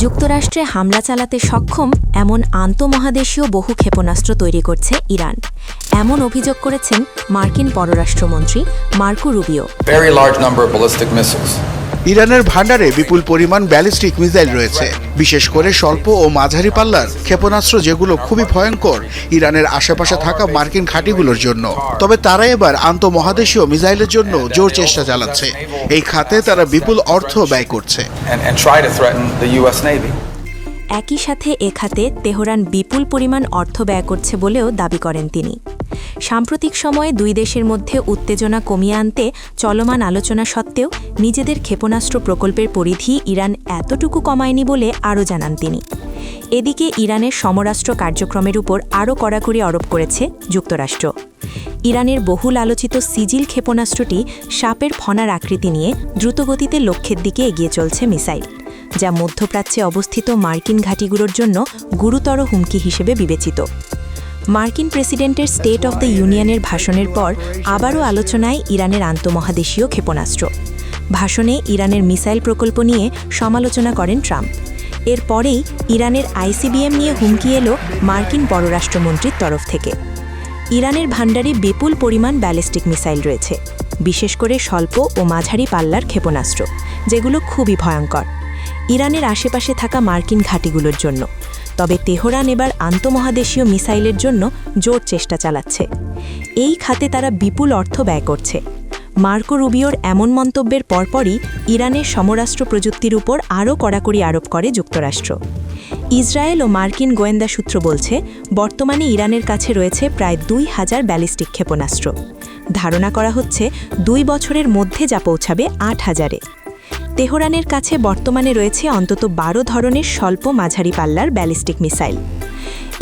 যুক্তরাষ্ট্রে হামলা চালাতে সক্ষম এমন আন্তঃমহাদেশীয় বহু ক্ষেপণাস্ত্র তৈরি করছে ইরান। এমন অভিযোগ করেছেন মার্কিন পররাষ্ট্রমন্ত্রী মার্কো রুবিও। ইরানের ভান্ডারে বিপুল পরিমাণ ব্যালিস্টিক মিসাইল রয়েছে, বিশেষ করে স্বল্প ও মাঝারি পাল্লার ক্ষেপণাস্ত্র, যেগুলো খুবই ভয়ঙ্কর ইরানের আশেপাশে থাকা মার্কিন ঘাঁটিগুলোর জন্য। তবে তারা এবার আন্তঃমহাদেশীয় মিসাইলের জন্য জোর চেষ্টা চালাচ্ছে। এই খাতে তারা বিপুল অর্থ ব্যয় করছে। একই সাথে এ খাতে তেহরান বিপুল পরিমাণ অর্থ ব্যয় করছে বলেও দাবি করেন তিনি। সাম্প্রতিক সময়ে দুই দেশের মধ্যে উত্তেজনা কমিয়ে আনতে চলমান আলোচনা সত্ত্বেও নিজেদের ক্ষেপণাস্ত্র প্রকল্পের পরিধি ইরান এতটুকু কমায়নি বলে আরও জানান তিনি। এদিকে ইরানের সমরাস্ত্র কার্যক্রমের উপর আরও কড়াকড়ি আরোপ করেছে যুক্তরাষ্ট্র। ইরানের বহুল আলোচিত সিজিল ক্ষেপণাস্ত্রটি সাপের ফনার আকৃতি নিয়ে দ্রুতগতিতে লক্ষ্যের দিকে এগিয়ে চলছে মিসাইল, যা মধ্যপ্রাচ্যে অবস্থিত মার্কিন ঘাঁটিগুলোর জন্য গুরুতর হুমকি হিসেবে বিবেচিত। মার্কিন প্রেসিডেন্টের স্টেট অব দ্য ইউনিয়নের ভাষণের পর আবারও আলোচনায় ইরানের আন্তঃমহাদেশীয় ক্ষেপণাস্ত্র। ভাষণে ইরানের মিসাইল প্রকল্প নিয়ে সমালোচনা করেন ট্রাম্প। এরপরেই ইরানের আইসিবিএম নিয়ে হুমকি এলো মার্কিন পররাষ্ট্রমন্ত্রীর তরফ থেকে। ইরানের ভান্ডারে বিপুল পরিমাণ ব্যালিস্টিক মিসাইল রয়েছে, বিশেষ করে স্বল্প ও মাঝারি পাল্লার ক্ষেপণাস্ত্র, যেগুলো খুবই ভয়ঙ্কর ইরানের আশেপাশে থাকা মার্কিন ঘাঁটিগুলোর জন্য। তবে তেহরান এবার আন্তঃমহাদেশীয় মিসাইলের জন্য জোর চেষ্টা চালাচ্ছে। এই খাতে তারা বিপুল অর্থ ব্যয় করছে। মার্কো রুবিওর এমন মন্তব্যের পরপরই ইরানের সমরাস্ত্র প্রযুক্তির উপর আরও কড়াকড়ি আরোপ করে যুক্তরাষ্ট্র। ইসরায়েল ও মার্কিন গোয়েন্দা সূত্র বলছে, বর্তমানে ইরানের কাছে রয়েছে প্রায় ২,০০০ ব্যালিস্টিক ক্ষেপণাস্ত্র। ধারণা করা হচ্ছে ২ বছরের মধ্যে যা পৌঁছাবে ৮,০০০-এ। তেহরানের কাছে বর্তমানে রয়েছে অন্তত ১২ ধরনের স্বল্প মাঝারি পাল্লার ব্যালিস্টিক মিসাইল।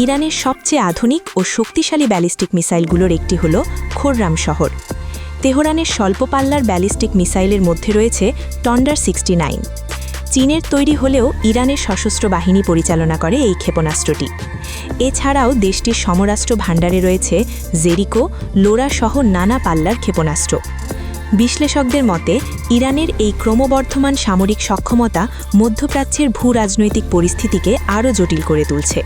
ইরানের সবচেয়ে আধুনিক ও শক্তিশালী ব্যালিস্টিক মিসাইলগুলোর একটি হল খোররাম শহর। তেহরানের স্বল্প পাল্লার ব্যালিস্টিক মিসাইলের মধ্যে রয়েছে টন্ডার 69। চীনের তৈরি হলেও ইরানের সশস্ত্র বাহিনী পরিচালনা করে এই ক্ষেপণাস্ত্রটি। এছাড়াও দেশটির সমরাস্ত্র ভাণ্ডারে রয়েছে জেরিকো, লোরা সহ নানা পাল্লার ক্ষেপণাস্ত্র। বিশ্লেষকদের মতে, ইরানের এই ক্রমবর্ধমান সামরিক সক্ষমতা মধ্যপ্রাচ্যের ভূ রাজনৈতিক পরিস্থিতিকে আরও জটিল করে তুলছে।